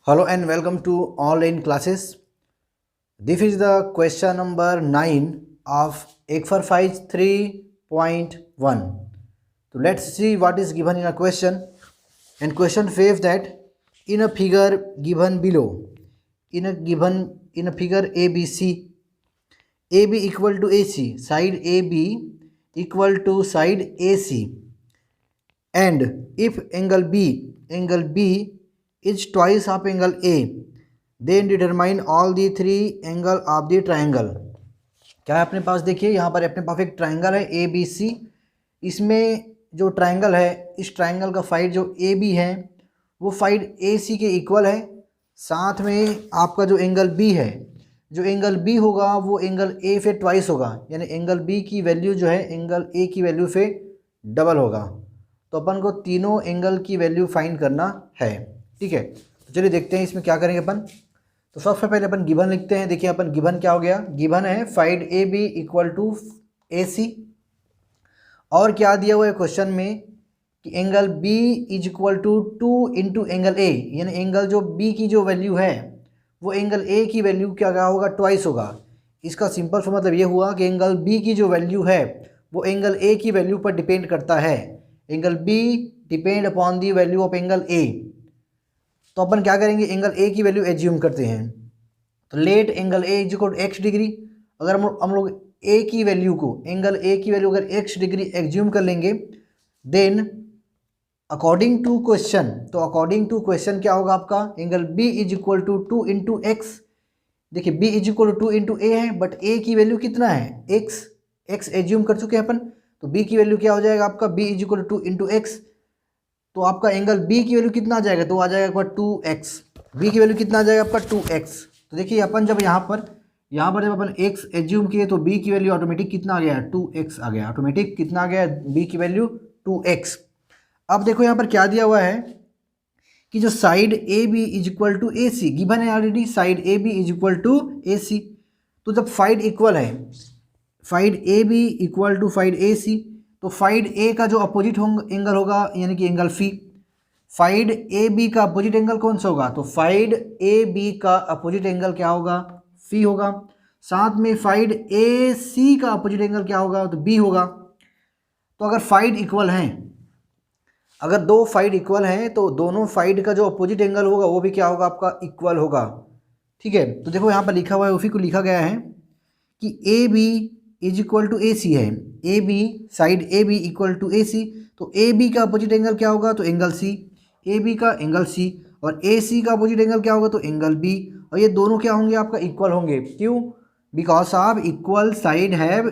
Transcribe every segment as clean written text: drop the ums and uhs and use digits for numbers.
Hello and welcome to online classes. This is the question number 9 of exercise 3.1. So let's see what is given in a question. And question says that in a figure given below, in a figure ABC, AB equal to AC, side AB equal to side AC, and if angle B is twice of angle A, then determine all the three angle of the triangle. क्या है अपने पास, देखिए यहाँ पर अपने पास एक triangle है A B सी। इसमें जो ट्राइंगल है, इस ट्राइंगल का साइड जो ए बी है वो साइड ए सी के इक्वल है। साथ में आपका जो एंगल बी है, जो एंगल बी होगा वो एंगल ए से ट्वाइस होगा, यानी एंगल बी की वैल्यू जो है एंगल ए की वैल्यू से डबल होगा। तो अपन को तीनों एंगल की वैल्यू फाइंड करना है, ठीक है। तो चलिए देखते हैं इसमें क्या करेंगे अपन। तो सबसे पहले अपन गिवन लिखते हैं। देखिए अपन गिवन क्या हो गया, गिवन है side A B equal to A C, और क्या दिया हुआ है क्वेश्चन में कि angle B is equal to 2 into angle A, यानी एंगल जो बी की जो वैल्यू है वो एंगल ए की वैल्यू क्या होगा, ट्वाइस होगा। इसका सिंपल सा मतलब ये हुआ कि एंगल बी की जो वैल्यू है वो एंगल ए की वैल्यू पर डिपेंड करता है। Angle B depend upon the value of angle A. तो अपन क्या करेंगे, एंगल ए की वैल्यू एज्यूम करते हैं। तो let angle A is equal to x degree. अगर हम लोग ए की वैल्यू को, एंगल ए की वैल्यू अगर एक्स डिग्री एज्यूम कर लेंगे, देन अकॉर्डिंग टू क्वेश्चन, तो अकॉर्डिंग टू क्वेश्चन क्या होगा आपका, angle B is equal to 2 into x. देखिए B is equal to 2 into A है, बट ए की वैल्यू कितना है, एक्स। एक्स एज्यूम कर चुके हैं अपन, तो बी की वैल्यू क्या हो जाएगा आपका, B is equal to 2 into x. तो आपका एंगल बी की वैल्यू कितना आ जाएगा, तो आ जाएगा आपका 2x। बी की वैल्यू कितना आ जाएगा आपका 2x। तो देखिए अपन जब यहाँ पर जब अपन x एज्यूम किए तो b की वैल्यू ऑटोमेटिक कितना आ गया, 2x आ गया। ऑटोमेटिक कितना आ गया, b की वैल्यू 2x। अब देखो यहाँ पर क्या दिया हुआ है कि जो side A B is equal to A C given है already, side A B is equal to A C. तो जब साइड इक्वल है, side A B equal to side A C, तो साइड ए का जो अपोजिट एंगल होगा यानी कि angle phi, side A B का अपोजिट एंगल कौन सा होगा, तो साइड ए बी का अपोजिट एंगल क्या होगा, फी होगा। साथ में साइड ए सी का अपोजिट एंगल क्या होगा, तो बी होगा। तो अगर साइड इक्वल हैं, अगर दो साइड इक्वल हैं तो दोनों साइड का जो अपोजिट एंगल होगा वो भी क्या होगा आपका, इक्वल होगा, ठीक है। तो देखो यहाँ पर लिखा हुआ है, उसी को लिखा गया है कि A B is equal to A C है। A B, side A B equal to A C, तो ए बी का अपोजिट एंगल क्या होगा, तो एंगल सी। ए बी का एंगल सी, और ए सी का अपोजिट एंगल क्या होगा, तो एंगल बी। और ये दोनों क्या होंगे आपका, इक्वल होंगे। क्यों, because of equal side have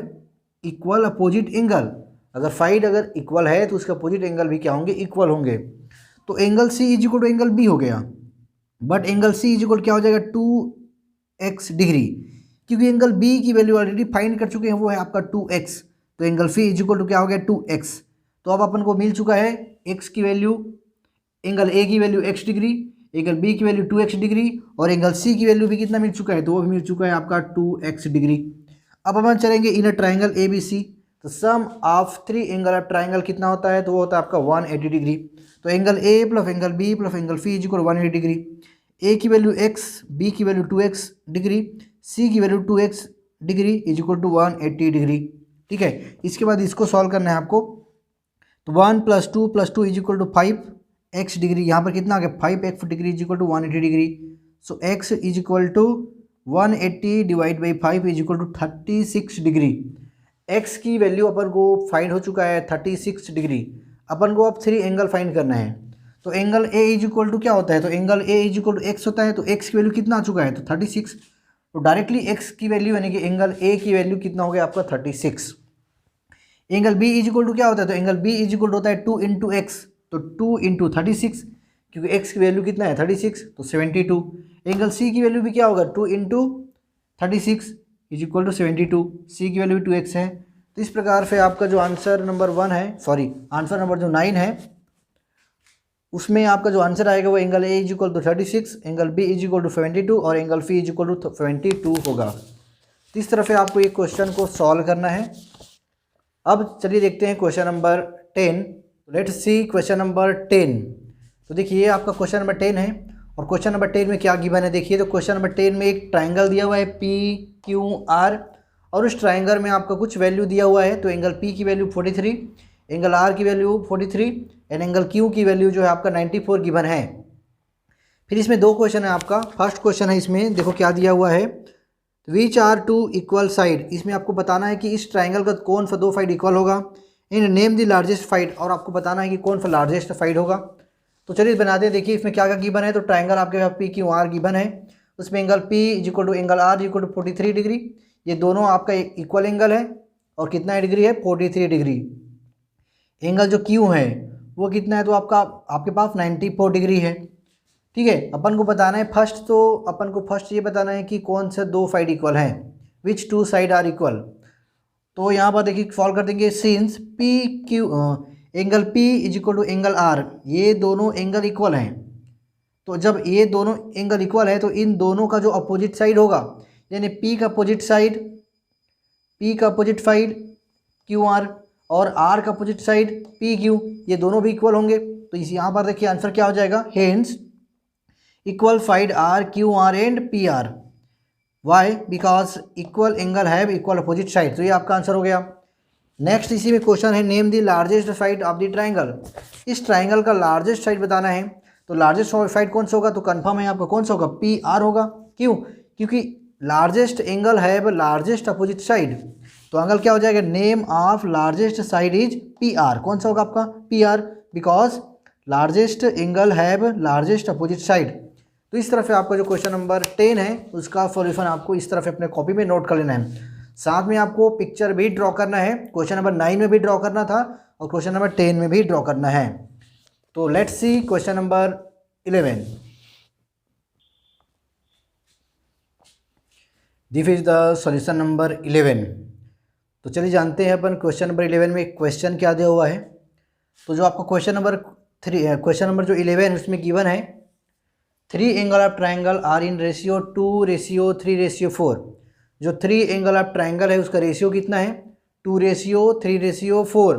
equal opposite angle. अगर साइड अगर इक्वल है तो उसका अपोजिट एंगल भी क्या होंगे, इक्वल होंगे। तो angle C is equal to angle B हो गया, but angle C is equal क्या हो जाएगा, 2x डिग्री, क्योंकि एंगल बी की वैल्यू ऑलरेडी फाइंड कर चुके हैं, वो है आपका 2x। तो angle phi is equal to क्या हो गया, 2x। तो अब अपन को मिल चुका है x की वैल्यू, एंगल ए की value x degree, angle B की वैल्यू 2x डिग्री, और एंगल सी की वैल्यू भी कितना मिल चुका है, तो वो भी मिल चुका है आपका 2x डिग्री। अब अपन चलेंगे इन a triangle A B C. तो sum of three angle of triangle कितना होता है, तो वो होता है आपका 180 डिग्री। तो angle A plus angle B plus angle C is equal 180 degree. A की वैल्यू x, बी की वैल्यू 2x डिग्री, सी की value 2x degree is equal to 180 degree, ठीक है। इसके बाद इसको सॉल्व करना है आपको। तो 1 + 2 + 2 is equal to 5x degree. यहाँ पर कितना आ गया, 5x degree is equal to 180 degree. So x is equal to 180 divide by 5 is equal to 36 degree. x की वैल्यू अपन को फाइंड हो चुका है 36 डिग्री। अपन को अब थ्री एंगल फाइंड करना है। तो angle A is equal to क्या होता है, तो angle A is equal to x होता है। तो x की वैल्यू कितना आ चुका है, तो 36। तो डायरेक्टली x की वैल्यू यानी कि एंगल ए की वैल्यू कितना हो गया आपका 36। Angle B is equal to क्या होता है, तो angle B is equal to होता है 2 इंटू एक्स। तो 2 इंटू 36, क्योंकि x की वैल्यू कितना है 36, तो 72। एंगल सी की वैल्यू भी क्या होगा, 2 इंटू 36 इज इक्वल टू 72। सी की वैल्यू भी 2x है। तो इस प्रकार से आपका जो आंसर नंबर 1 है, सॉरी आंसर नंबर जो 9 है, उसमें आपका जो आंसर आएगा वो angle A is equal to 36, angle B is equal to 72 और angle C is equal to 72 होगा। तो इस तरह से आपको ये क्वेश्चन को सॉल्व करना है। अब चलिए देखते हैं question number 10। Let's see question number 10। तो देखिए ये आपका क्वेश्चन नंबर 10 है, और क्वेश्चन नंबर 10 में क्या गिवन है देखिए। तो क्वेश्चन नंबर 10 में एक ट्राइंगल दिया हुआ है पी क्यू आर, और उस ट्राइंगल में आपका कुछ वैल्यू दिया हुआ है। तो एंगल पी की वैल्यू 43, एंगल आर की वैल्यू 43 एंड एंगल क्यू की वैल्यू जो है आपका 94 गिवन है। फिर इसमें दो क्वेश्चन है आपका। फर्स्ट क्वेश्चन है इसमें देखो क्या दिया हुआ है, which are two equal side. इसमें आपको बताना है कि इस ट्राइंगल का कौन सा दो साइड इक्वल होगा। In name the largest side, और आपको बताना है कि कौन सा लार्जेस्ट साइड होगा। तो चलिए बनाते हैं। देखिए इसमें क्या क्या गिवन है। तो ट्राइंगल आपके पास पी क्यू आर गिवन है, उसमें angle P is equal to angle R is equal to 43 degree. ये दोनों आपका इक्वल एंगल है और कितना डिग्री है 43 डिग्री। एंगल जो क्यू है वो कितना है, तो आपके पास 94 डिग्री है। ठीक है, अपन को बताना है अपन को फर्स्ट ये बताना है कि कौन से दो साइड इक्वल हैं, which two side are equal. तो यहाँ पर देखिए सॉल्व कर देंगे। Since P Q angle P is equal to angle R, ये दोनों एंगल इक्वल हैं। तो जब ये दोनों एंगल इक्वल है तो इन दोनों का जो अपोजिट साइड होगा, यानी पी का अपोजिट साइड क्यू आर और आर का अपोजिट साइड पी क्यू, ये दोनों भी इक्वल होंगे। तो इस यहाँ पर देखिए आंसर क्या हो जाएगा, hence equal side R Q R and P R. Why? Because equal angle have equal opposite side. तो ये आपका आंसर हो गया। नेक्स्ट इसी में क्वेश्चन है, name the largest side of the triangle. इस ट्राइंगल का लार्जेस्ट साइड बताना है। तो लार्जेस्ट साइड कौन सा होगा, तो कंफर्म है आपका कौन सा होगा, पी आर होगा। क्यों? क्योंकि largest angle have largest opposite side. तो एंगल क्या हो जाएगा, name of largest side is P R. कौन सा होगा आपका, P R, because largest angle have largest opposite side. तो इस तरह से आपका जो क्वेश्चन नंबर 10 है उसका सॉल्यूशन आपको इस तरह से अपने कॉपी में नोट कर लेना है। साथ में आपको पिक्चर भी ड्रॉ करना है। क्वेश्चन नंबर 9 में भी ड्रॉ करना था और क्वेश्चन नंबर 10 में भी ड्रॉ करना है। तो let's see question number 11। This is the solution number 11। तो चलिए जानते हैं अपन क्वेश्चन नंबर 11 में क्वेश्चन क्या दिया हुआ है। तो जो आपका क्वेश्चन नंबर जो 11 है उसमें गिवन है 3 angle of triangle are in ratio 2:3:4। जो 3 एंगल ऑफ ट्राइंगल है उसका रेशियो कितना है, 2:3:4।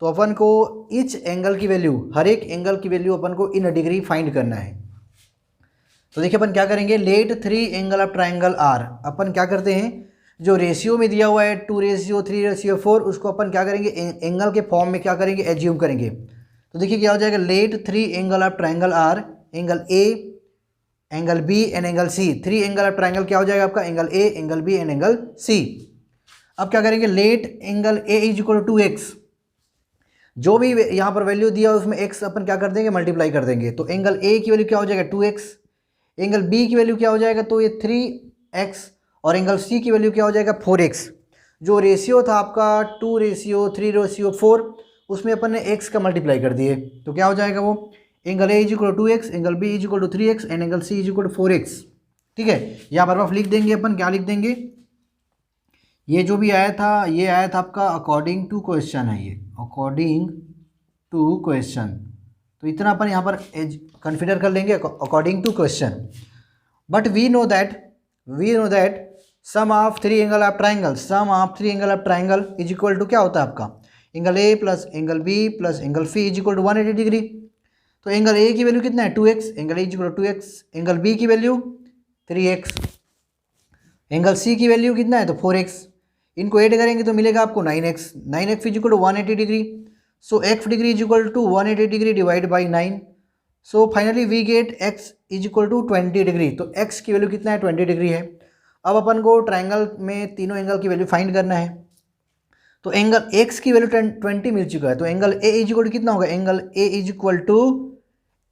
तो अपन को ईच एंगल की वैल्यू, हर एक एंगल की वैल्यू अपन को इन डिग्री फाइंड करना है। तो देखिए अपन क्या करेंगे, let 3 angle of triangle are. अपन क्या करते हैं, जो रेशियो में दिया हुआ है 2:3:4, उसको अपन क्या करेंगे, एंगल के फॉर्म में क्या करेंगे, एज्यूम करेंगे। तो देखिए क्या हो जाएगा, let 3 angle of triangle are, angle A, angle B and angle C. 3 angle of triangle क्या हो जाएगा आपका, angle A, angle B and angle C. अब क्या करेंगे, let angle A is equal to 2x। जो भी यहाँ पर वैल्यू दिया है उसमें x अपन क्या कर देंगे, मल्टीप्लाई कर देंगे। तो एंगल ए की वैल्यू क्या हो जाएगा 2x, एंगल बी की वैल्यू क्या हो जाएगा, तो ये 3x, और एंगल सी की वैल्यू क्या हो जाएगा 4x। जो रेशियो था आपका 2:3:4, उसमें अपन ने x का मल्टीप्लाई कर दिए। तो क्या हो जाएगा वो, angle A is equal to 2x, angle B is equal to 3x and angle C is equal to 4x। ठीक है, यहाँ पर आप लिख देंगे अपन, क्या लिख देंगे, ये जो भी आया था ये आया था आपका अकॉर्डिंग टू क्वेश्चन है, ये अकॉर्डिंग टू क्वेश्चन। तो इतना अपन यहाँ पर कंसिडर कर लेंगे according to question. But we know that sum of 3 angle of triangle is equal to क्या होता है आपका, angle A plus angle B plus angle C is equal to 180 degree. तो एंगल ए की वैल्यू कितना है 2x, angle A is equal to 2x, angle B की value 3x, angle C की वैल्यू कितना है तो 4x। इनको ऐड करेंगे तो मिलेगा आपको 9x। 9x is equal to 180 degree. So x degree is equal to 180 degree divide by 9। So finally we get x is equal to 20 degree. तो x की वैल्यू कितना है 20 डिग्री है। अब अपन को ट्राइंगल में तीनों एंगल की वैल्यू फाइंड करना है। तो एंगल x की वैल्यू 20 मिल चुका है। तो angle a is equal to कितना होगा, angle a is equal to,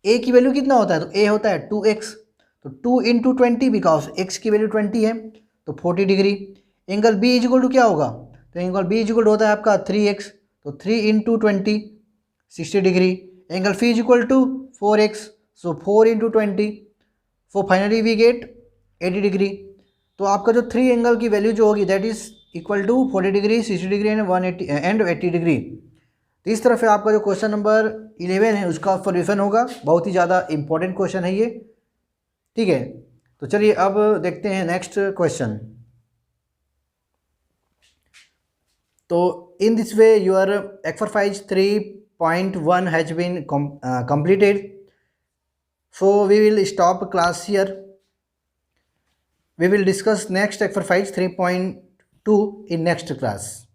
a की वैल्यू कितना होता है, तो a होता है 2x। तो 2 इंटू 20, बिकॉज x की वैल्यू 20 है तो 40 degree. Angle b is equal to क्या होगा, तो angle b is equal to होता है आपका 3x। तो 3 into 20 60 degree. Angle c is equal to 4x। So 4 into 20, so finally we get 80 degree. तो आपका जो 3 एंगल की वैल्यू जो होगी that is equal to 40 degree, 60 degree and 180 and 80 degree. तो इस तरह से आपका जो क्वेश्चन नंबर 11 है उसका सॉल्यूशन होगा। बहुत ही ज़्यादा इंपॉर्टेंट क्वेश्चन है ये। ठीक है, तो चलिए अब देखते हैं नेक्स्ट क्वेश्चन। तो in this way your exercise 3.1 has been completed. So we will stop class here. We will discuss next exercise 3.2 in next class.